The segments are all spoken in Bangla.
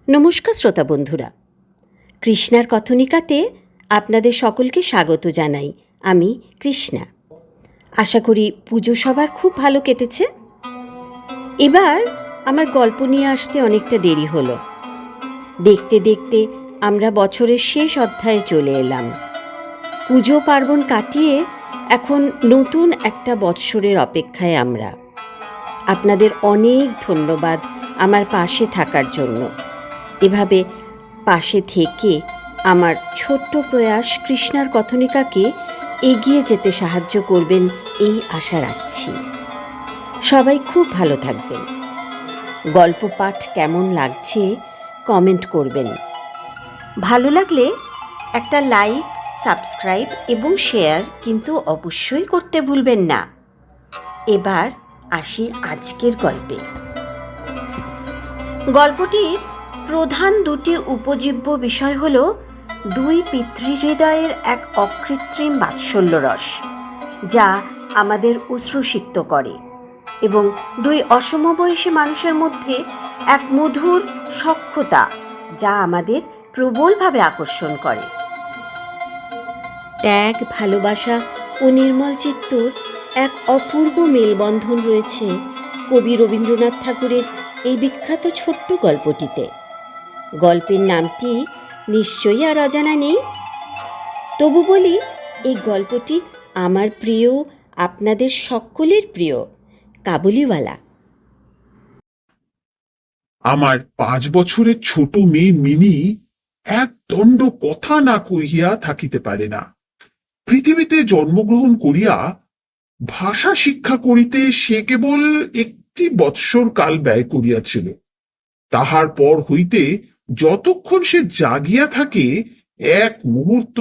নমস্কার শ্রোতা বন্ধুরা, কৃষ্ণার কথনিকাতে আপনাদের সকলকে স্বাগত জানাই। আমি কৃষ্ণা। আশা করি পুজো সবার খুব ভালো কেটেছে। এবার আমার গল্প নিয়ে আসতে অনেকটা দেরি হলো। দেখতে দেখতে আমরা বছরের শেষ অধ্যায়ে চলে এলাম। পুজো পার্বণ কাটিয়ে এখন নতুন একটা বৎসরের অপেক্ষায় আমরা। আপনাদের অনেক ধন্যবাদ আমার পাশে থাকার জন্য। এভাবে পাশে থেকে আমার ছোট্ট প্রয়াস কৃষ্ণার কথনিকাকে এগিয়ে যেতে সাহায্য করবেন এই আশা রাখছি। সবাই খুব ভালো থাকবেন। গল্প পাঠ কেমন লাগছে কমেন্ট করবেন। ভালো লাগলে একটা লাইক, সাবস্ক্রাইব এবং শেয়ার কিন্তু অবশ্যই করতে ভুলবেন না। এবার আসি আজকের গল্পে। গল্পটির প্রধান দুটি উপজীব্য বিষয় হল দুই পিতৃহৃদয়ের এক অকৃত্রিম বাৎসল্য রস, যা আমাদের উচ্ছ্বসিত করে, এবং দুই অসমবয়সী মানুষের মধ্যে এক মধুর সখ্যতা, যা আমাদের প্রবলভাবে আকর্ষণ করে। ত্যাগ, ভালোবাসা ও নির্মল চিত্তর এক অপূর্ব মেলবন্ধন রয়েছে কবি রবীন্দ্রনাথ ঠাকুরের এই বিখ্যাত ছোট্ট গল্পটিতে। গল্পের নামটি নিশ্চয়ই আর অজানা নেই। তবু বলি, এই গল্পটি আমার প্রিয়, আপনাদের সকলের প্রিয় কাবুলিওয়ালা। আমার 5 বছরের ছোট মেয়ে মিনি এক দণ্ড কথা না কহিয়া থাকিতে পারে না। পৃথিবীতে জন্মগ্রহণ করিয়া ভাষা শিক্ষা করিতে সে কেবল 1 বৎসর কাল ব্যয় করিয়াছিল। তাহার পর হইতে যতক্ষণ সে জাগিয়া থাকে এক মুহূর্ত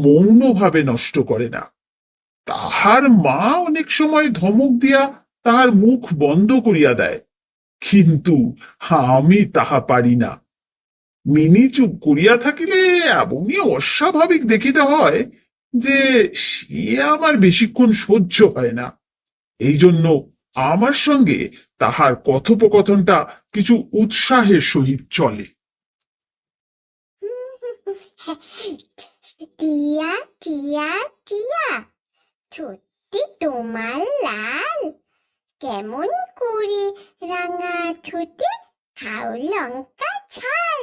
মৌনভাবে নষ্ট করে না। তাহার মা অনেক সময় ধমক দিয়া তাহার মুখ বন্ধ করিয়া দেয়, কিন্তু আমি তাহা পারি না। মিনি চুপ করিয়া থাকিলে এমনই অস্বাভাবিক দেখিতে হয় যে সে আমার বেশিক্ষণ সহ্য হয় না। এই জন্য আমার সঙ্গে তাহার কথোপকথনটা কিছু উৎসাহের সহিত চলে। টিয়া টিয়া টিয়া, ঠোঁটটি তোমার লাল, কেমন করে রাঙা ঠোঁটে খাও লঙ্কা ঝাল।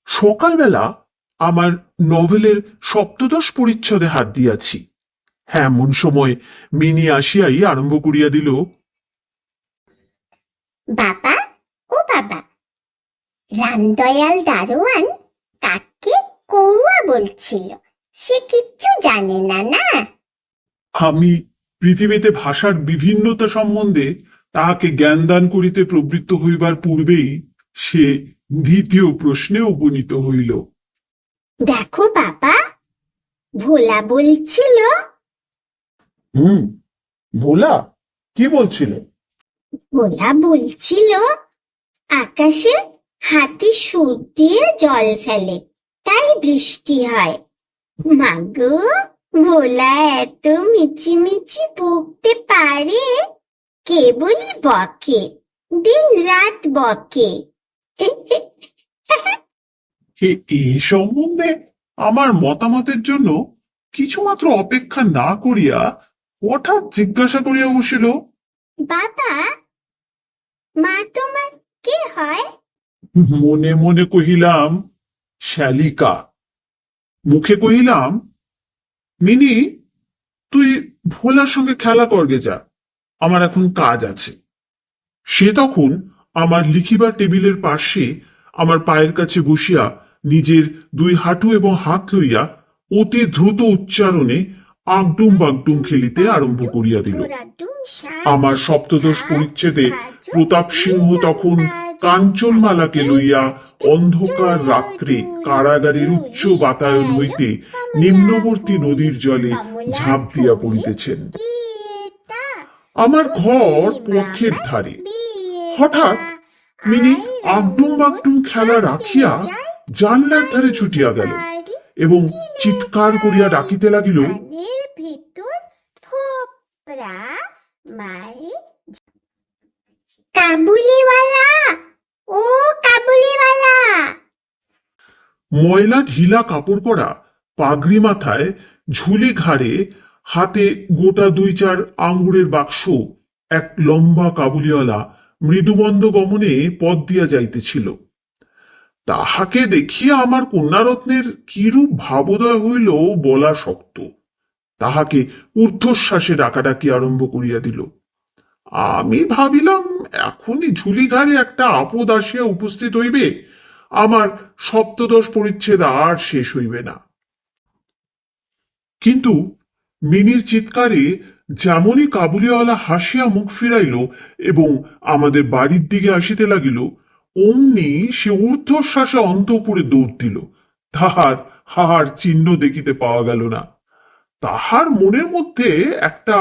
সকালবেলা আমার নভেলের ৭ম পরিচ্ছদে হাত দিয়াছি। এমন সময় মিনি আসিয়াই আরম্ভ করিয়া দিল, বাবা, ও বাবা, রামদয়াল দারোয়ান কাকে কৌয়া বলছিল, সে কিচ্ছু জানে না না? আমি পৃথিবীতে ভাষার বিভিন্নতা সম্বন্ধে তাহাকে জ্ঞানদান করিতে প্রবৃত্ত হইবার পূর্বেই সে দ্বিতীয় প্রশ্নে উপনীত হইল। দেখো বাবা, ভোলা বলছিল। ভোলা কি বলছিল? ভোলা বলছিল আকাশে হাতি সুর দিয়ে জল ফেলে, তাই বৃষ্টি হয়। মাগো, ভোলা এত মিচিমিচি বকতে পারে, কেবলই বকে, দিন রাত বকে। এ সম্বন্ধে আমার মতামতের জন্য কিছুমাত্র অপেক্ষা না করিয়া হঠাৎ জিজ্ঞাসা করিয়া বসিল, বাবা, মা তোমার কে হয়? মনে মনে কহিলাম, শ্যালিকা। মুখে কহিলাম, মিনি, তুই ভোলার সঙ্গে খেলা করগে যা, আমার এখন কাজ আছে। সে তখন আমার লিখিবার টেবিলের পাশে আমার পায়ের কাছে বসিয়া নিজের 2 হাঁটু এবং হাত লইয়া অতি দ্রুত উচ্চারণে আগডুম বাগডুম খেলিতে আরম্ভ করিয়া দিল। আমার ৭ম পরিচ্ছেদে প্রতাপ সিংহ তখন কাঞ্চনমালাকে লইয়া অন্ধকার রাত্রে কারাগারের উচ্চ বাতায়ন হইতে নিম্নবর্তী নদীর জলে ঝাঁপ দিয়া পড়িতেছেন। আমার ঘর পথের ধারে। হঠাৎ মিনি আগডুম বাগডুম খেলা রাখিয়া জানলার ধারে ছুটিয়া গেল এবং চিৎকার করিয়া ডাকিতে লাগিল, কা কাবুলিওয়ালা, ও কাবুলিওয়ালা। ময়লা ঢিলা কাপড় পরা, পাগড়ি মাথায়, ঝুলি ঘাড়ে, হাতে গোটা 2-4 আঙ্গুরের বাক্স এক লম্বা কাবুলিওয়ালা মৃদুমন্দ গমনে পথ দিয়া যাইতেছিল। তাহাকে দেখিয়া আমার কন্যারত্নের কিরূপ ভাবোদয় হইল বলা শক্ত। তাহাকে ঊর্ধ্বশ্বাসে ডাকাডাকি আরম্ভ করিয়া দিল। আমি ভাবিলাম এখনই ঝুলি ঘাড়ে একটা আপদ আসিয়া উপস্থিত হইবে, আমার 7 পরিচ্ছেদ আর শেষ হইবে না। কিন্তু মিনির চিৎকারে যেমনই কাবুলিওয়ালা হাসিয়া মুখ ফিরাইল এবং আমাদের বাড়ির দিকে আসিতে লাগিল, অমনি সে ঊর্ধ্বশ্বাসে অন্তঃপুরে দৌড় দিল। তাহার হার চিহ্ন দেখিতে পাওয়া গেল না। তাহার মনের মধ্যে একটা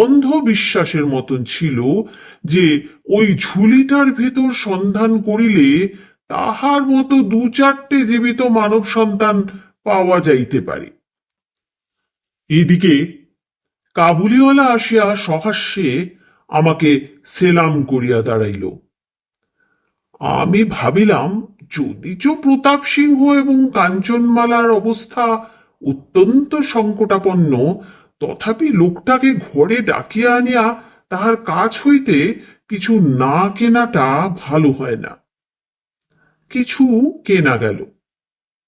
অন্ধবিশ্বাসের মতন ছিল যে ওই ঝুলিটার ভেতর সন্ধান করিলে তাহার মতো 2-4টে জীবিত মানব সন্তান পাওয়া যাইতে পারে। এদিকে কাবুলিওয়ালা আসিয়া সহাস্যে আমাকে সেলাম করিয়া দাঁড়াইল। আমি ভাবিলাম যদিচ প্রতাপ সিংহ এবং কাঞ্চনমালার অবস্থা অত্যন্ত সংকটাপন্ন, তথাপি লোকটাকে ঘরে ডাকিয়া আনিয়া তাহার কাছ হইতে কিছু না কেনাটা ভালো হয় না। কিছু কেনা গেল।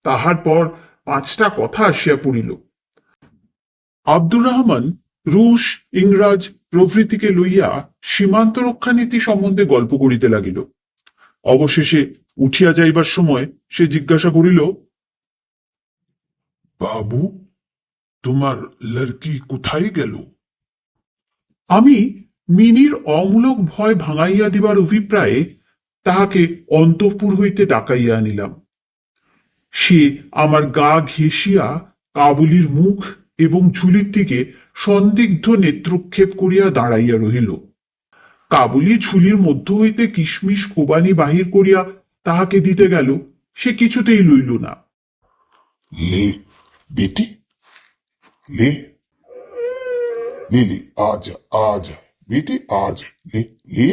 তাহার পর 5টা কথা আসিয়া পড়িল। আব্দুর রহমান রুশ, ইংরাজ প্রভৃতিকে লইয়া সীমান্ত রক্ষা নীতি সম্বন্ধে গল্প করিতে লাগিল। অবশেষে উঠিয়া যাইবার সময় সে জিজ্ঞাসা করিল, বাবু, তোমার লড়কি কোথায় গেল? আমি মিনির অমূলক ভয় ভাঙাইয়া দিবার অভিপ্রায়ে তাহাকে অন্তঃপুর হইতে ডাকাইয়া আনিলাম। সে আমার গা ঘেঁষিয়া কাবুলির মুখ এবং ঝুলির দিকে সন্দিগ্ধ নেত্রক্ষেপ করিয়া দাঁড়াইয়া রহিল। কাবুলি ঝুলির মধ্য হইতে কিশমিশ কোবানি বাহির করিয়া তাহাকে দিতে গেল, সে কিছুতেই লইল না। ले बेटी, ले ले ले, आजा आजा बेटी, आजा, ले ले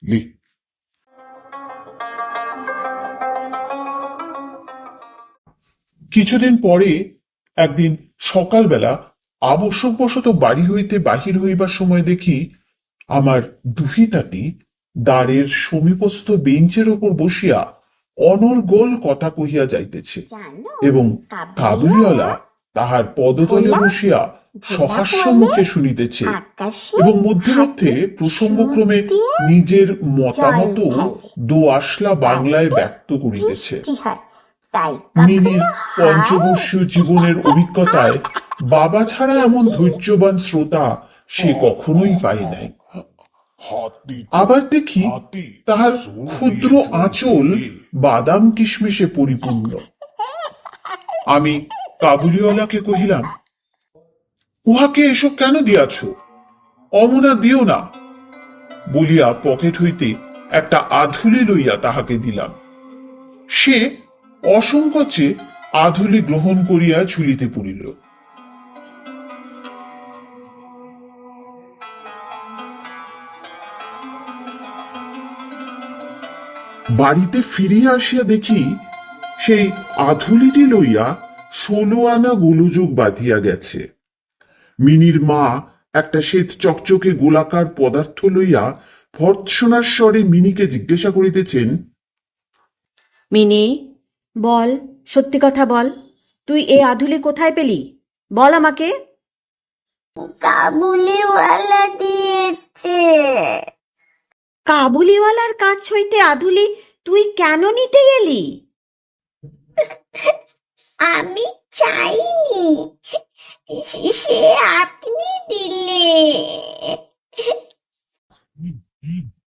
ले। কিছুদিন পরে একদিন সকালবেলা আবশ্যকবশত বাড়ি হইতে বাহির হইবার সময় দেখি আমার দুহিতাটি দ্বারের সমীপস্থ বেঞ্চের ওপর বসিয়া অনর্গল কথা কহিয়া যাইতেছে এবং কাবুলিওয়ালা তাহার পদতলে বসিয়া সহাস্য মুখে শুনিতেছে এবং মধ্যে মধ্যে প্রসঙ্গক্রমে নিজের মতামত দোআঁশলা বাংলায় ব্যক্ত করিতেছে। মিনির পঞ্চবর্ষীয় জীবনের অভিজ্ঞতায় বাবা ছাড়া এমন ধৈর্যবান শ্রোতা সে কখনোই পায় নাই। আবার দেখি তাহার ক্ষুদ্র আঁচল বাদাম কিশমিশে পরিপূর্ণ। আমি কাবুলিওয়ালাকে কহিলাম, উহাকে এসব কেন দিয়াছ? অমনা দিও না বলিয়া পকেট হইতে একটা আধুলি লইয়া তাহাকে দিলাম। সে অসংকোচে আধুলি গ্রহণ করিয়া ঝুলিতে পড়িল। বাড়িতে ফিরিয়া আসিয়া দেখি সেই আধুলিটি লইয়া 16 আনা গোলযোগ বাঁধিয়া গেছে। মিনির মা একটা শ্বেত চকচকে গোলাকার পদার্থ লইয়া ভর্ৎসনার স্বরে মিনিকে জিজ্ঞাসা করিতেছেন, মিনি, বল, সত্যি কথা বল, তুই এ আধুলি কোথায় পেলি? বল আমাকে। কাবুলিওয়ালা দিয়েছে। কাবুলিওয়ালার কাছ হইতে আধুলি তুই কেন নিতে গেলি? আমি চাইনি, সে আপনি দিলে।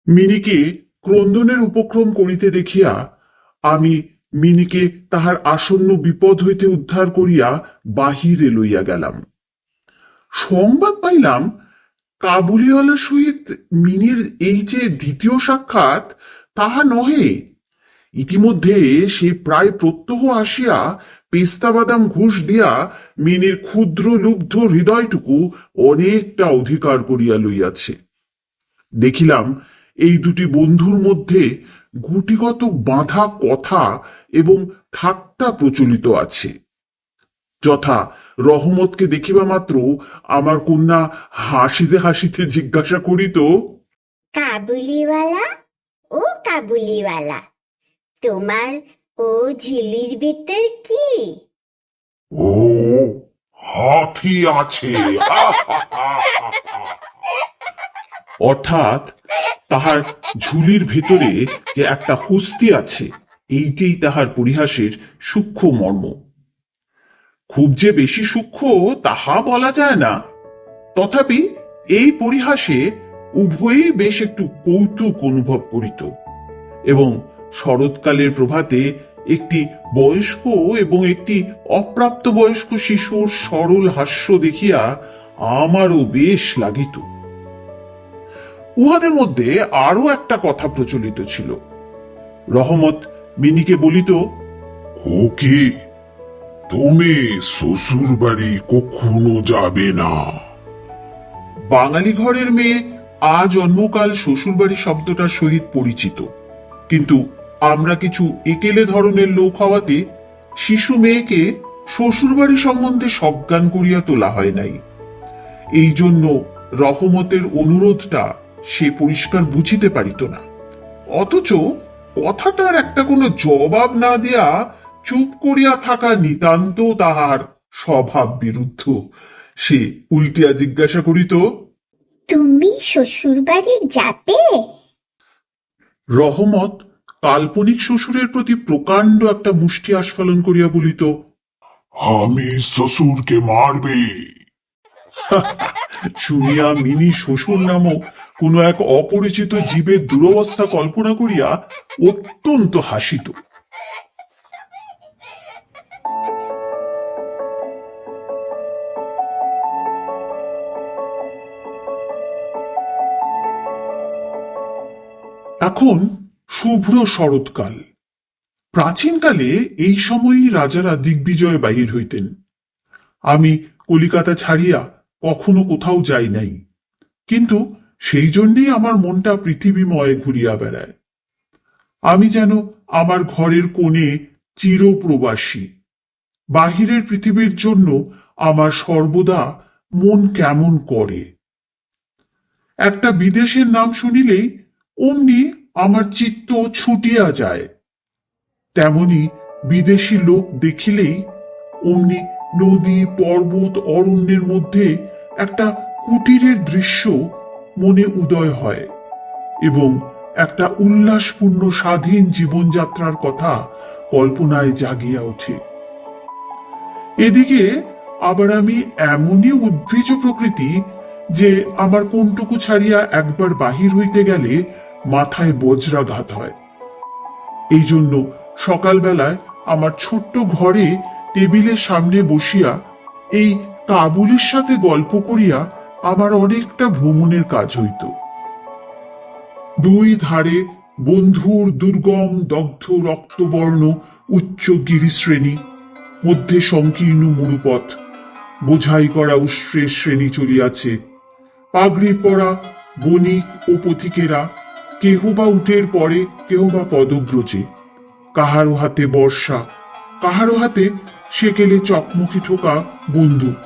মিনিকে ক্রন্দনের উপক্রম করিতে দেখিয়া আমি মিনিকে তাহার আসন্ন বিপদ হইতে উদ্ধার করিয়া বাহিরে লইয়া গেলাম। সংবাদ পাইলাম কাবুলিওয়ালার সহিত মিনির এই যে দ্বিতীয় সাক্ষাৎ, তাহা নহে। ইতিমধ্যে সে প্রায় প্রত্যহ আসিয়া পেস্তা বাদাম ঘুষ দিয়া মিনির ক্ষুদ্র লুব্ধ হৃদয়টুকু অনেকটা অধিকার করিয়া লইয়াছে। দেখিলাম এই দুটি বন্ধুর মধ্যে গুটিগত বাঁধা কথা এবং ঠাট্টা প্রচলিত আছে। যথা, রহমতকে দেখিবা মাত্র আমার কন্যা হাসিতে হাসিতে জিজ্ঞাসা করিত, কাবুলিওয়ালা, ও কাবুলিওয়ালা, তোমার ও ঝিলির ভিতর কি? ও হাতি আছে। অর্থাৎ তাহার ঝুলির ভেতরে যে একটা হস্তি আছে, এইটাই তাহার পরিহাসের সূক্ষ্ম মর্ম। খুব যে বেশি সূক্ষ্ম তাহা বলা যায় না, তথাপি এই পরিহাসে উভয়েই বেশ একটু কৌতুক অনুভব করিত এবং শরৎকালের প্রভাতে একটি বয়স্ক এবং একটি অপ্রাপ্তবয়স্ক শিশুর সরল হাস্য দেখিয়া আমারও বেশ লাগিত। উহাদের মধ্যে আরো একটা কথা প্রচলিত ছিল। রহমত মিনিকে বলিত, ও কি, তুমি শ্বশুর বাড়ি কখনো যাবে না? বাঙালি ঘরের মেয়ে আজ জন্মকাল শ্বশুরবাড়ি শব্দটার সহিত পরিচিত, কিন্তু আমরা কিছু একেলে ধরনের লোক হওয়াতে শিশু মেয়েকে শ্বশুরবাড়ি সম্বন্ধে সজ্ঞান করিয়া তোলা হয় নাই। এই জন্য রহমতের অনুরোধটা সে পরিষ্কার বুঝিতে পারিত না, অথচ কথাটার একটা কোনো জবাব না দিয়া চুপ করিয়া থাকা নিতান্ত তাহার স্বভাব বিরুদ্ধ। সে উল্টিয়া জিজ্ঞাসা করিত, তুমি শ্বশুর বাড়ি যাবে? রহমত কাল্পনিক শ্বশুরের প্রতি প্রকাণ্ড একটা মুষ্টি আস্ফালন করিয়া বলিত, আমি শ্বশুরকে মারবে। শুনিয়া মিনি শ্বশুর নামক কোন এক অপরিচিত জীবের দুরবস্থা কল্পনা করিয়া অত্যন্ত হাসিত। এখন শুভ্র শরৎকাল। প্রাচীনকালে এই সময়ই রাজারা দিগ্বিজয়ে বাহির হইতেন। আমি কলিকাতা ছাড়িয়া কখনো কোথাও যাই নাই, কিন্তু সেই জন্যেই আমার মনটা পৃথিবীময় ঘুরিয়া বেড়ায়। আমি যেন আমার ঘরের কোণে চিরপ্রবাসী। বাহিরের পৃথিবীর জন্য আমার সর্বদা মন কেমন করে। একটা বিদেশের নাম শুনিলেই অমনি আমার চিত্ত ছুটিয়া যায়। তেমনি বিদেশি লোক দেখিলেই অমনি নদী, পর্বত, অরণ্যের মধ্যে একটা কুটিরের দৃশ্য মনে উদয় হয় এবং একটা উল্লাসপূর্ণ স্বাধীন জীবনযাত্রার কথা কল্পনায় জাগিয়া ওঠে। এদিকে আবার আমি এমনই উদ্ভিজ প্রকৃতি যে আমার কোনটুকু ছাড়িয়া একবার বাহির হইতে গেলে মাথায় বজ্রাঘাত হয়। এই জন্য সকালবেলায় আমার ছোট্ট ঘরে টেবিলের সামনে বসিয়া এই কাবুলির সাথে গল্প করিয়া আমার অনেকটা ভ্রমণের কাজ হইত। দুই ধারে বন্ধুর দুর্গম দগ্ধ রক্তবর্ণ উচ্চ গিরিশ্রেণী, মধ্যে সংকীর্ণ মরুপথ, বোঝাই করা উষ্ট্রের শ্রেণী চলিয়াছে। পাগড়ি পরা বণিক ও পথিকেরা কেহ বা উটের পরে, কেহ বা পদব্রজে, কাহারো হাতে বর্ষা, কাহারো হাতে সেকেলে চকমকি ঠোকা বন্দুক।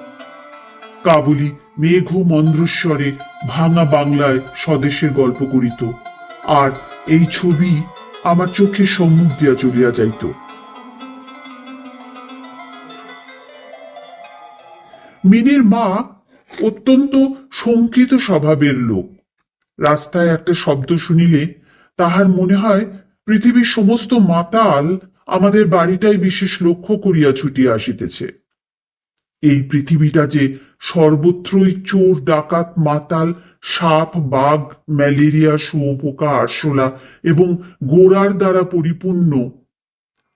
কাবুলি মেঘ মন্দ্রস্বরে ভাঙা বাংলায় স্বদেশের গল্প করিত, আর এই ছবি আমার চোখের সম্মুখ দিয়া চলিয়া যাইত। মিনির মা অত্যন্ত শঙ্কিত স্বভাবের লোক। রাস্তায় একটা শব্দ শুনিলে তাহার মনে হয় পৃথিবীর সমস্ত মাতাল আমাদের বাড়িটাই বিশেষ লক্ষ্য করিয়া ছুটিয়া আসিতেছে। এই পৃথিবীটা যে সর্বত্রই চোর, ডাকাত, মাতাল, সাপ, বাঘ, ম্যালেরিয়া, শুঁয়োপোকা, আরশোলা এবং গোড়ার দ্বারা পরিপূর্ণ।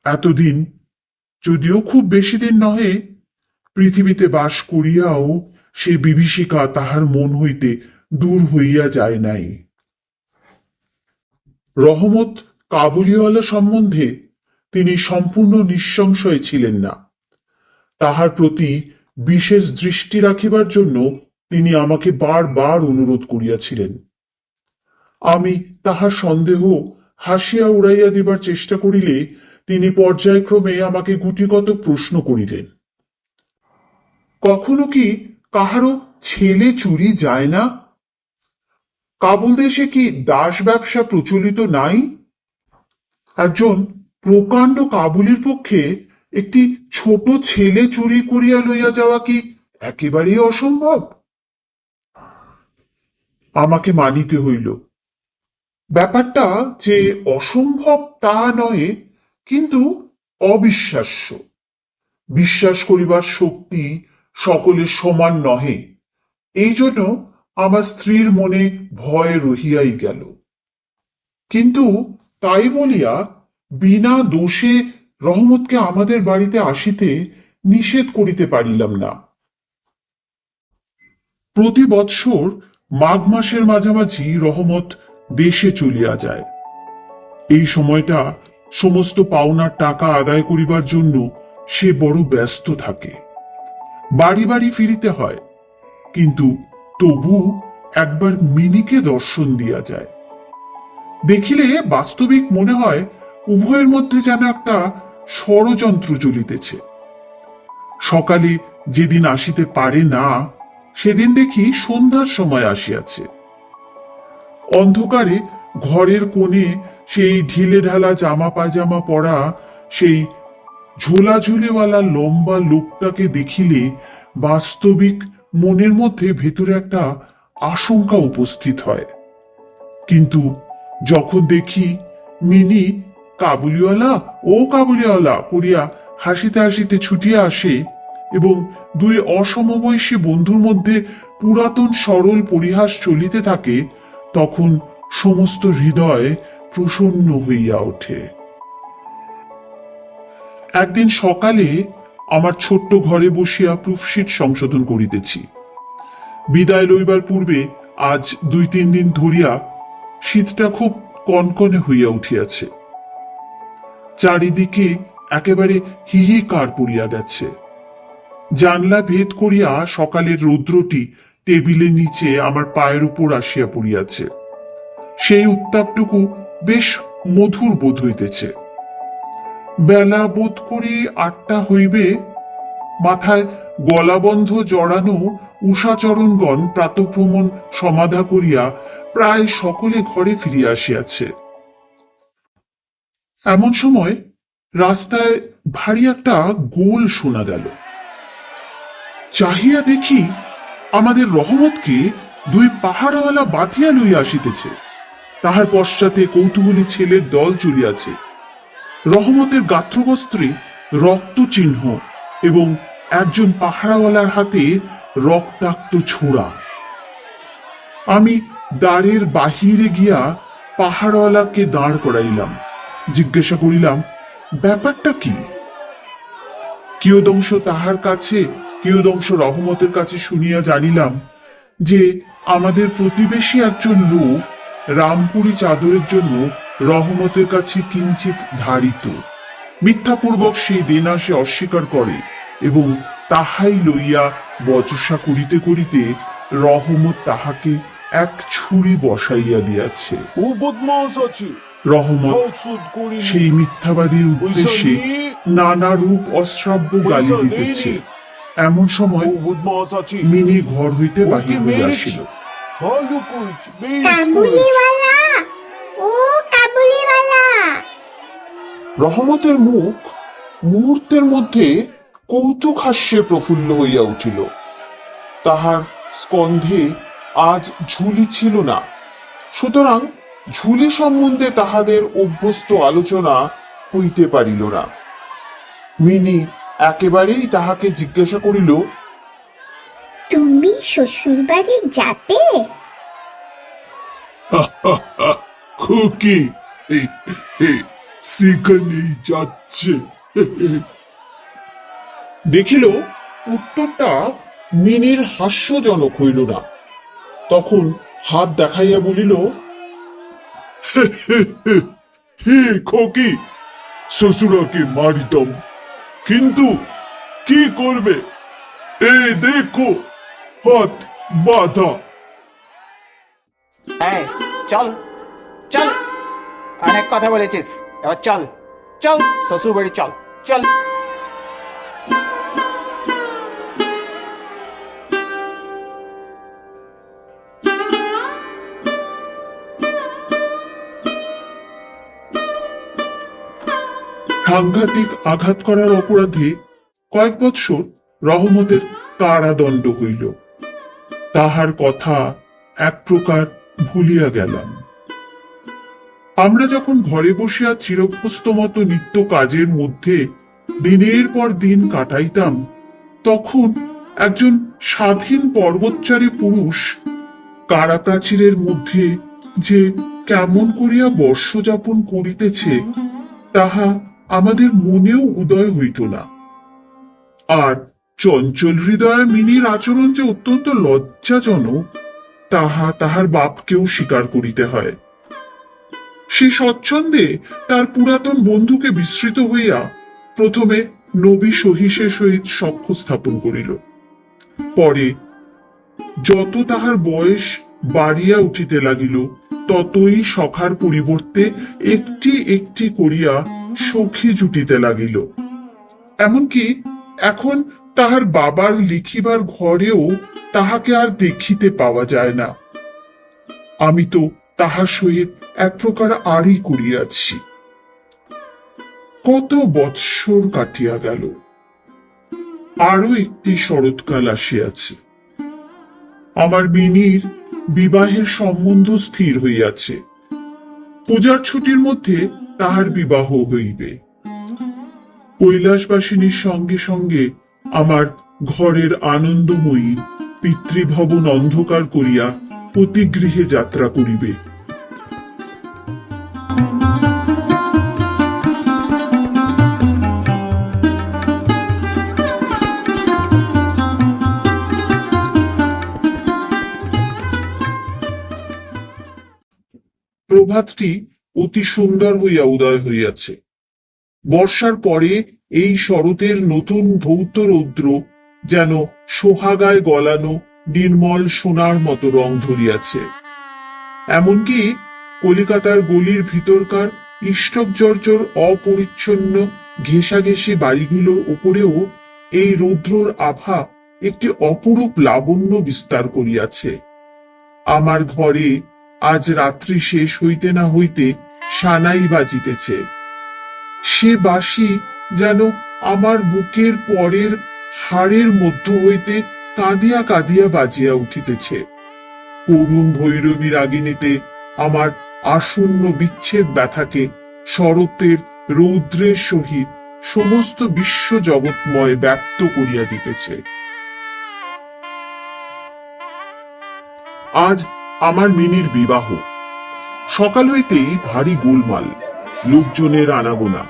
এতদিন, যদিও খুব বেশি দিন নহে, পৃথিবীতে বাস করিয়াও সে বিভীষিকা তাহার মন হইতে দূর হইয়া যায় নাই। রহমত কাবুলিওয়ালা সম্বন্ধে তিনি সম্পূর্ণ নিঃসংশয় ছিলেন না। তাহার প্রতি বিশেষ দৃষ্টি রাখিবার জন্য তিনি আমাকে বারবার অনুরোধ করিয়াছিলেন। আমি তাহার সন্দেহ হাসিয়া উড়াইয়া দিবার চেষ্টা করিলে তিনি পর্যায়ক্রমে আমাকে গুটিগত প্রশ্ন করিলেন। কখনো কি কাহারও ছেলে চুরি যায় না? কাবুল দেশে কি দাস ব্যবসা প্রচলিত নাই? একজন প্রকাণ্ড কাবুলির পক্ষে একটি ছোট ছেলে চুরি করিয়া লইয়া যাওয়া কি একেবারেই অসম্ভব? আমাকে মানিতে হইল। ব্যাপারটা যে অসম্ভব তা নয়, কিন্তু অবিশ্বাস্য। বিশ্বাস করিবার শক্তি সকলের সমান নহে, এই জন্য আমার স্ত্রীর মনে ভয় রহিয়াই গেল। কিন্তু তাই বলিয়া বিনা দোষে রহমতকে আমাদের বাড়িতে আসিতে নিষেধ করিতে পারিলাম না। প্রতি বৎসর মাঘ মাসের মাঝামাঝি রহমত দেশে চলিয়া যায়। এই সময়টা সমস্ত পাওনার টাকা আদায় করিবার জন্য সে বড় ব্যস্ত থাকে। বাড়ি বাড়ি ফিরিতে হয়, কিন্তু তবু একবার মিনিকে দর্শন দিয়া যায়। দেখিলে বাস্তবিক মনে হয় উভয়ের মধ্যে যেন একটা ষড়যন্ত্র চলিতেছে। সকালে যেদিন আসিতে পারে না, সেদিন দেখি সন্ধ্যার সময় আসিয়াছে। অন্ধকারে ঘরের কোণে সেই ঢিলে ঢালা জামা পায়জামা পরা সেই ঝোলাঝুলিওয়ালা লম্বা লোকটাকে দেখিলে বাস্তবিক মনের মধ্যে ভেতরে একটা আশঙ্কা উপস্থিত হয়। কিন্তু যখন দেখি মিনি কাবুলিওয়ালা ও কাবুলিওয়ালা করিয়া হাসিতে হাসিতে ছুটিয়া আসে এবং দুই অসমবয়সী বন্ধুর মধ্যে পুরাতন সরল পরিহাস চলিতে থাকে, তখন সমস্ত হৃদয় প্রসন্ন হইয়া ওঠে। একদিন সকালে আমার ছোট্ট ঘরে বসিয়া প্রুফশিট সংশোধন করিতেছি। বিদায় লইবার পূর্বে আজ 2-3 দিন ধরিয়া শীতটা খুব কনকনে হইয়া উঠিয়াছে। চারিদিকে একেবারে হিহিকার পড়িয়া গেছে। জানলা ভেদ করিয়া সকালের রৌদ্রটি টেবিলের নিচে আমার পায়ের উপর আসিয়া পড়িয়াছে। সেই উত্তাপটুকু বেশ মধুর বোধ হইতেছে। বেলা বোধ করি 8টা হইবে। মাথায় গলাবন্ধ জড়ানো উষাচরণগণ প্রাতঃভ্রমণ সমাধা করিয়া প্রায় সকলে ঘরে ফিরিয়া আসিয়াছে। এমন সময় রাস্তায় ভারী একটা গোল শোনা গেল। চাহিয়া দেখি আমাদের রহমতকে 2 পাহাড়ওয়ালা বাঁধিয়া লইয়া আসিতেছে। তাহার পশ্চাতে কৌতূহলী ছেলের দল চলিয়াছে। রহমতের গাত্রবস্ত্রে রক্ত চিহ্ন এবং একজন পাহাড়াওয়ালার হাতে রক্তাক্ত ছোড়া। আমি দ্বারের বাহিরে গিয়া পাহাড়ওয়ালাকে দাঁড় করাইলাম। জিজ্ঞাসা করিলাম, ব্যাপারটা কি? কিয়দংশ তাহার কাছে, কিয়দংশ রহমতের কাছে শুনিয়া জানিলাম যে আমাদের প্রতিবেশী একজন লোক রামপুরি চাদরের জন্য রহমতের কাছে কিঞ্চিত ধারিত। মিথ্যাপূর্বক সেই দেনা সে অস্বীকার করে এবং তাহাই লইয়া বচসা করিতে করিতে রহমত তাহাকে এক ছুরি বসাইয়া দিয়াছে। ও বদমাস আছে। রহমত সেই মিথ্যাবাদীর উদ্দেশ্যে নানা রূপ অশ্রাব্য গালি দিতেছে। এমন সময় মিনি ঘর হইতে বাহির হইয়া আসিল। ভালো করেছি, বেশ করেছি। কাবুলিওয়ালা, ও কাবুলিওয়ালা। রহমতের মুখ মুহূর্তের মধ্যে কৌতুক হাস্যে প্রফুল্ল হইয়া উঠিল। তাহার স্কন্ধে আজ ঝুলি ছিল না, সুতরাং ঝুলি সম্বন্ধে তাহাদের অভ্যস্ত আলোচনা হইতে পারিল না। মিনি একেবারেই তাহাকে জিজ্ঞাসা করিল, তুমি শ্বশুর বাড়ি যাবে? খুকি সেখানেই যাচ্ছে। দেখিল উত্তরটা মিনির হাস্যজনক হইল না। তখন হাত দেখাইয়া বলিল, হে খোকি, শ্বশুরাকে মারিতাম, কিন্তু কি করবে, এই দেখো হাত বাঁধা। এই চল চল, অনেক কথা বলেছিস, এবার চল চল শ্বশুর বাড়ি চল চল। সাংঘাতিক আঘাত করার অপরাধে কয়েক বৎসর রহমতের কারাদণ্ড হইল। তাহার কথা এক প্রকার ভুলিয়া গেলাম। আমরা যখন ঘরে বসিয়া চিরভ্যস্ত মতো নিত্য কাজের মধ্যে দিনের পর দিন কাটাইতাম, তখন একজন স্বাধীন পর্বতচারী পুরুষ কারাপ্রাচীরের মধ্যে যে কেমন করিয়া বর্ষযাপন করিতেছে তাহা আমাদের মনেও উদয় হইত না। আর চঞ্চল হৃদয় মিনির আচরণ যে অত্যন্ত লজ্জাজনক তাহা তাহার বাপকেও স্বীকার করিতে হয়। সে স্বচ্ছন্দে তার পুরাতন বন্ধুকে বিস্মৃত হইয়া প্রথমে নবী সহিসের সহিত সখ্য স্থাপন করিল। পরে যত তাহার বয়স বাড়িয়া উঠিতে লাগিল, ততই সখার পরিবর্তে একটি একটি করিয়া সখী জুটিতে লাগিল। এমনকি এখন তাহার বাবার লিখিবার ঘরেও তাহাকে আর দেখিতে পাওয়া যায় না। আমি তো তাহার সহিত এক প্রকার আড়ি করিয়াছি। কত বৎসর কাটিয়া গেল, আরো একটি শরৎকাল আসিয়াছে। আমার মিনির বিবাহের সম্বন্ধ স্থির হইয়াছে। পূজার ছুটির মধ্যে তাহার বিবাহ হইবে। কৈলাসবাসিনীর সঙ্গে সঙ্গে আমার ঘরের আনন্দময়ী পিতৃভবন অন্ধকার করিয়া পতিগৃহে যাত্রা করিবে। প্রভাতটি অতি সুন্দর হইয়া উদয় হইয়াছে। বর্ষার পরে এই শরতের নতুন ধৌত রৌদ্র যেন সোহাগায় গলানো নির্মল সোনার মতো রং ধরিয়াছে। এমনকি কলিকাতার গলির ভিতরকার ইষ্টক জর্জর অপরিচ্ছন্ন ঘেঁষাঘেঁষি বাড়িগুলোর উপরেও এই রৌদ্রর আভা একটি অপরূপ লাবণ্য বিস্তার করিয়াছে। আমার ঘরে আজ রাত্রি শেষ হইতে না হইতে সানাই বাজিতেছে। সে বাঁশি যেন আমার বুকের পরের হাড়ের মধ্য হইতে কাঁদিয়া কাঁদিয়া বাজিয়া উঠিতেছে। করুণ ভৈরবী রাগিনীতে আমার আসন্ন বিচ্ছেদ ব্যথাকে শরতের রৌদ্রের সহিত সমস্ত বিশ্ব জগৎময় ব্যক্ত করিয়া দিতেছে। আজ আমার মিনির বিবাহ। সকাল হইতেই ভারী গোলমাল, লোকজনের আনাগোনা।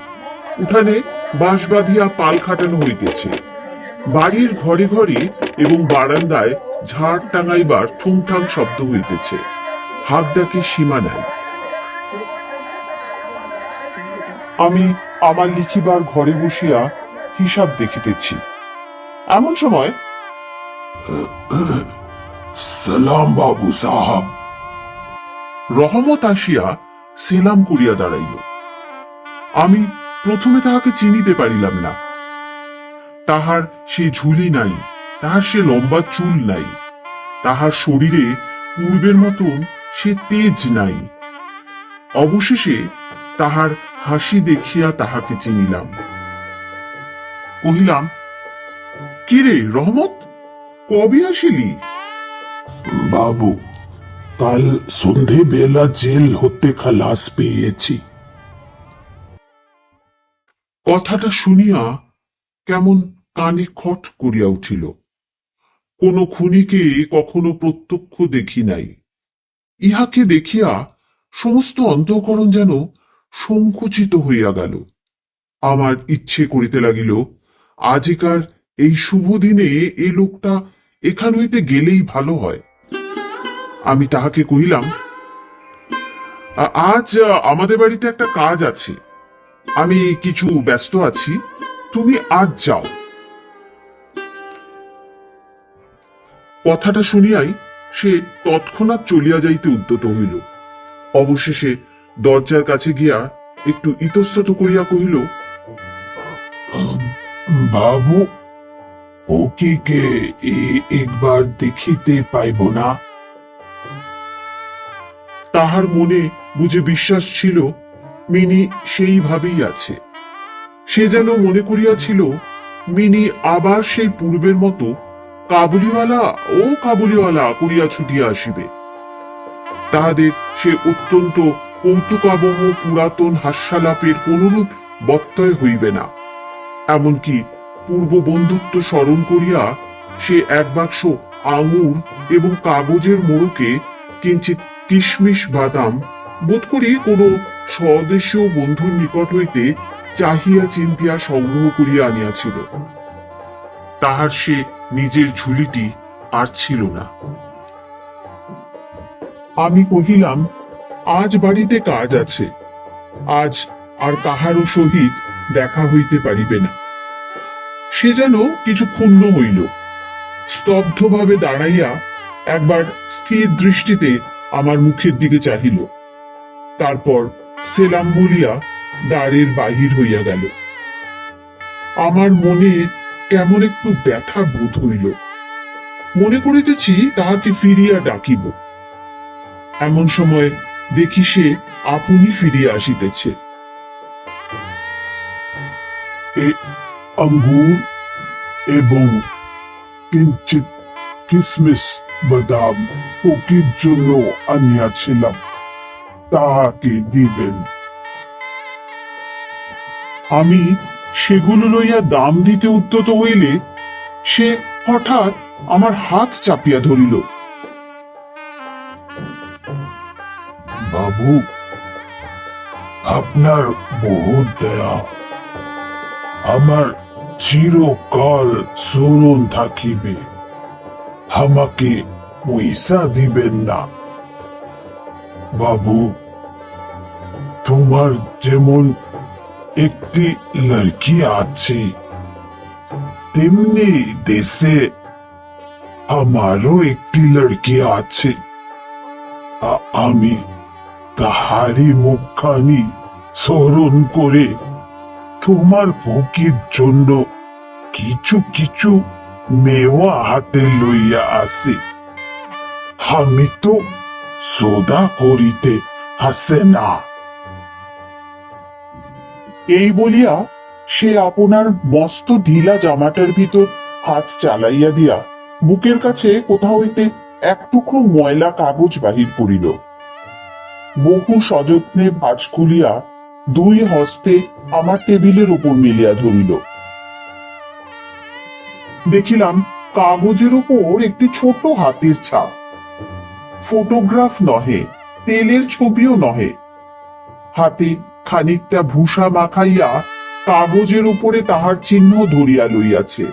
উঠানে বাঁশ বাঁধিয়া পাল খাটানো হইতেছে। বাড়ির ঘরে ঘরে এবং বারান্দায় ঝাড় টাঙাইবার ঠুংঠাং শব্দ হইতেছে। হাক ডাকে সীমা নাই। আমি আমার লিখিবার ঘরে বসিয়া হিসাব দেখিতেছি। এমন সময় সালাম বাবু সাহাব। রহমত আসিয়া সেলাম করিয়া দাঁড়াইল। আমি প্রথমে তাহাকে চিনিতে পারিলাম না। তাহার সে ঝুলি নাই, তাহার সে লম্বা চুল নাই, তাহার শরীরে পূর্বের মতন সে তেজ নাই। অবশেষে তাহার হাসি দেখিয়া তাহাকে চিনিলাম। কহিলাম, কিরে রহমত, কবে আসিলি? বাবু, কাল সন্ধে বেলা জেল হতে খালাস পেয়েছি। কথাটা শুনিয়া কেমন কানে খট করিয়া উঠিল। কোন খুনিকে কখনো প্রত্যক্ষ দেখি নাই। ইহাকে দেখিয়া সমস্ত অন্তঃকরণ যেন সংকুচিত হইয়া গেল। আমার ইচ্ছে করিতে লাগিল, আজিকার এই শুভ দিনে এ লোকটা এখান হইতে গেলেই ভালো হয়। আমি তাহাকে কহিলাম, আজ আমাদের বাড়িতে একটা কাজ আছে, আমি কিছু ব্যস্ত আছি, তুমি আজ যাও। কথাটা শুনিয়াই সে তৎক্ষণাৎ চলিয়া যাইতে উদ্যত হইল। অবশেষে দরজার কাছে গিয়া একটু ইতস্তত করিয়া কহিল, বাবু, ওকে কে একবার দেখিতে পাইব না? তাহার মনে বুঝে বিশ্বাস ছিল মিনি সেইভাবেই আছে। সে যেন মনে করিয়াছিল মিনি আবার সেই পূর্বের মতো কাবুলিওয়ালা ও কাবুলিওয়ালা করিয়া ছুটিয়া আসিবে। তাহাদের সে অত্যন্ত কৌতুকাবহ পুরাতন হাস্যালাপের কোনরূপ ব্যত্যয় হইবে না। এমনকি পূর্ব বন্ধুত্ব স্মরণ করিয়া সে এক বাক্স আঙুর এবং কাগজের মোড়কে কিঞ্চিত কিশমিশ বাদাম বোধ করি কোনো স্বদেশীয় বন্ধুর নিকট হইতে চাহিয়া চিন্তিয়া সংগ্রহ করিয়া আনিয়াছিল। তাহার সে নিজের ঝুলিটি আর ছিল না। আমি কহিলাম, আজ বাড়িতে কাজ আছে, আজ আর কাহারও সহিত দেখা হইতে পারিবে না। সে যেন কিছু ক্ষুণ্ণ হইল, স্তব্ধভাবে দাঁড়াইয়া একবার স্থির দৃষ্টিতে আমার মুখের দিকে চাহিল, তারপর সেলাম বলিয়া দ্বারের বাহির হইয়া গেল। আমার মনে কেমন একটু ব্যথা বোধ হইল। মনে করিতেছি তাহাকে ফিরিয়া ডাকিব, এমন সময় দেখি সে আপনি ফিরিয়া আসিতেছে। আঙ্গুর এবং কিঞ্চিত কিসমিস বাদাম ফকির জন্য আনিয়াছিলাম, তাহাকে দিবেন। আমি সেগুলো লইয়া দাম দিতে উদ্যত হইলে সে হঠাৎ আমার হাত চাপিয়া ধরিল। বাবু, আপনার বহুত দয়া, আমার চিরকাল স্মরণ থাকিবে। আমাকে পয়সা দিবেন না। বাবু, তোমার যেমন একটি লড়কি আছে, তেমনি দেশে আমারও একটি লড়কি আছে। আমি তাহারি মুখখানি স্মরণ করে তোমার ভোগের জন্য কিছু কিছু মেওয়া হাতে লইয়া আসি। আমি তো সদা করিতে হাসে না। এই বলিয়া সে আপনার মস্ত ঢিলা জামাটার ভিতর হাত চালাইয়া দিয়া বুকের কাছে কোথা হইতে এক টুকরো ময়লা কাগজ বাহির করিল। বহু সযত্নে ভাঁজ খুলিয়া দুই হস্তে আমার টেবিলের উপর মিলিয়া ধরিল। দেখিলাম কাগজের উপর একটি ছোট হাতির ছাপ, ফটোগ্রাফ নহে, তেলের ছবিও নহে। হাতে খানিকটা ভূষা মাখাইয়া কাগজের উপরে তাহার চিহ্ন ধরিয়া লইয়াছে।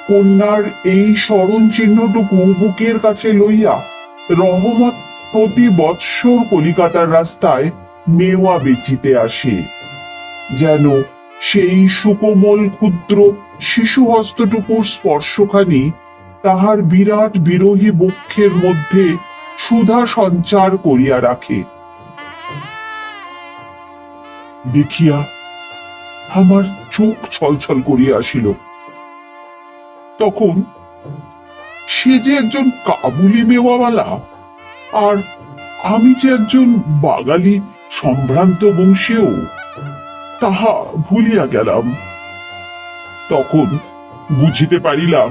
কন্যার এই স্মরণ চিহ্নটুকু বুকের কাছে লইয়া রহমত প্রতি বৎসর কলিকাতার রাস্তায় মেওয়া বেচিতে আসে, যেন সেই সুকোমল ক্ষুদ্র শিশু হস্তটুকুর স্পর্শখানি তাহার বিরাট বিরোহী বক্ষের মধ্যে সুধা সঞ্চার করিয়া রাখে। দেখিয়া আমার চোখ ছলছল করিয়া আসিল। তখন সে যে একজন কাবুলি মেওয়াওয়ালা, আর আমি যে একজন বাঙালি সম্ভ্রান্ত বংশীয়, তাহা ভুলিয়া গেলাম। তখন বুঝিতে পারিলাম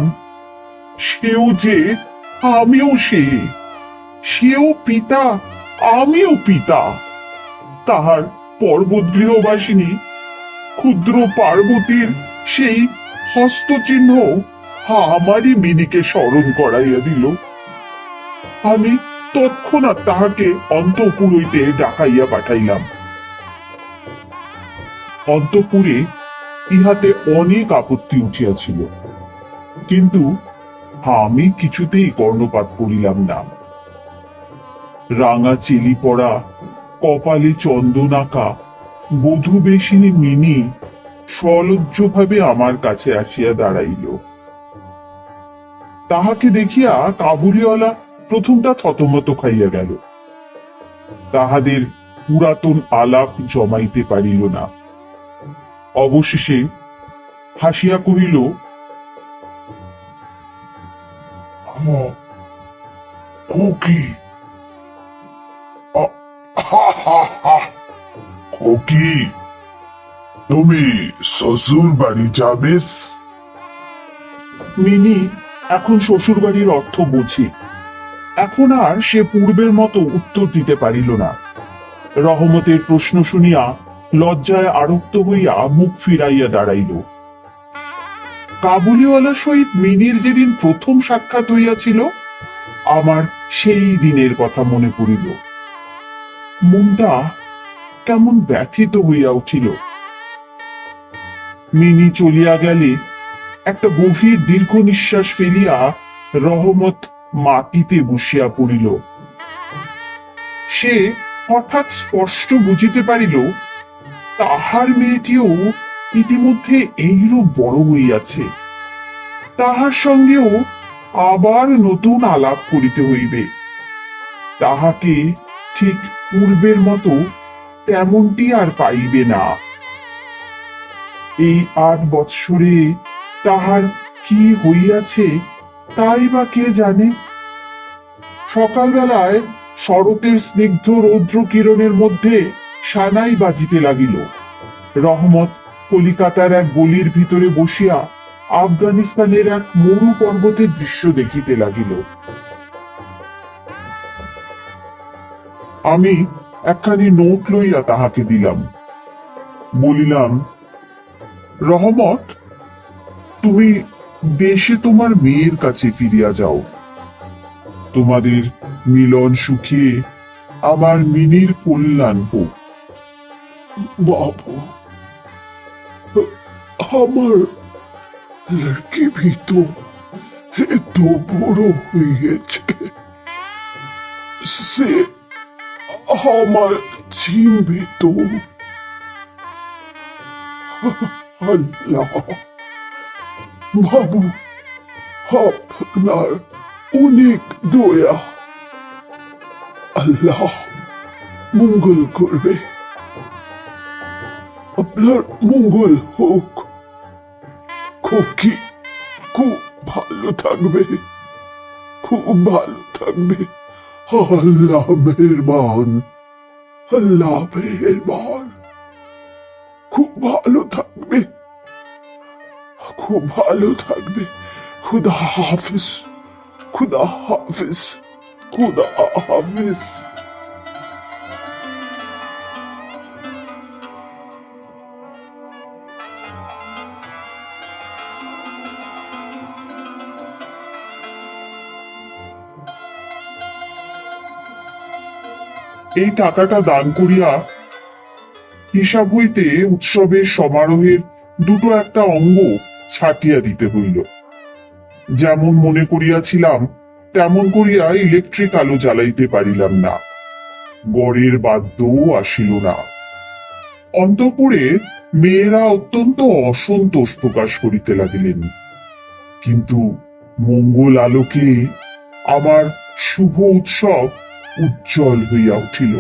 সেও যে, আমিও সে, সেও পিতা, আমিও পিতা। তাহার পর্বত গৃহবাসিনী ক্ষুদ্র পার্বতীর সেই হস্তচিহ্ন আমারই মিনিকে স্মরণ করাইয়া দিল। আমি তৎক্ষণাৎ তাহাকে অন্তঃপুর হইতে ডাকাইয়া পাঠাইলাম। অন্তঃপুরে ইহাতে অনেক আপত্তি উঠিয়াছিল, কিন্তু আমি কিছুতেই কর্ণপাত করিলাম না। রাঙা চেলি পড়া, কপালে চন্দন আঁকা বধূবেশিনী মিনি সলজ্জভাবে আমার কাছে আসিয়া দাঁড়াইল। তাহাকে দেখিয়া কাবুলিওয়ালা প্রথমটা থতমত খাইয়া গেল। তাহাদের পুরাতন আলাপ জমাইতে পারিল না। অবশেষে হাসিয়া কহিল, খুকি, খুকি, তুমি শ্বশুর বাড়ি যাবেস? মিনি এখন শ্বশুর বাড়ির অর্থ বুঝি। এখন আর সে পূর্বের মতো উত্তর দিতে পারিল না। রহমতের প্রশ্ন শুনিয়া লজ্জায় আরক্ত হইয়া মুখ ফিরাইয়া দাঁড়াইল। কাবুলিওয়ালার সহিত মিনির যেদিন প্রথম সাক্ষাৎ হইয়াছিল, আমার সেই দিনের কথা মনে পড়িল। মনটা কেমন ব্যথিত হইয়া উঠিল। মিনি চলিয়া গেলে একটা গভীর দীর্ঘ নিঃশ্বাস ফেলিয়া রহমত মাটিতে বসিয়া পড়িল। সে হঠাৎ স্পষ্ট বুঝিতে পারিল, তাহার মেয়েটিও ইতিমধ্যে এইরূপ বড় হইয়াছে। তাহার সঙ্গেও আবার নতুন আলাপ করিতে হইবে। তাহাকে ঠিক পূর্বের মতো তেমনটি আর পাইবে না। এই 8 বৎসরে তাহার কি হইয়াছে তাই বা কে জানে। সকালবেলায় শরতের স্নিগ্ধ রৌদ্র কিরণের মধ্যে সানাই বাজিতে লাগিল। রহমত কলিকাতার এক গলির ভিতরে বসিয়া আফগানিস্তানের এক মরু পর্বতের দৃশ্য দেখিতে লাগিল। আমি একখানি নোট লইয়া তাহাকে দিলাম। বলিলাম, রহমত, তুমি দেশে তোমার মেয়ের কাছে ফিরিয়া যাও। তোমাদের মিলন সুখে আমার মিনির কল্যাণ হোক। বাবু, আমার লড়কি ভি তো এত বড় হয়েছে, সে আমার চিনবে তো। আল্লাহ, বাবু, আপনার অনেক দয়া। আল্লাহ মঙ্গল করবে, আপনার মঙ্গল হোক। খুকি খুব ভালো থাকবে, খুব ভালো থাকবে। আল্লাহ মেহেরবান, আল্লাহ মেহেরবান। খুব ভালো থাকবে, খুব ভালো থাকবে। খুদা হাফিজ, খুদা হাফিজ, খুদা হাফিজ। এই টাকাটা দান করিয়া হিসাব হইতে উৎসবের সমারোহের দুটো একটা অঙ্গ ছাটিয়া দিতে হইল। যেমন মনে করিয়াছিলাম তেমন করিয়া ইলেকট্রিক আলো জ্বালাইতে পারিলাম না। গড়ের বাদ্যও আসিল না। অন্তঃপুরে মেয়েরা অত্যন্ত অসন্তোষ প্রকাশ করিতে লাগিলেন। কিন্তু মঙ্গল আলোকে আমার শুভ উৎসব উজ্জ্বল হইয়া উঠিল।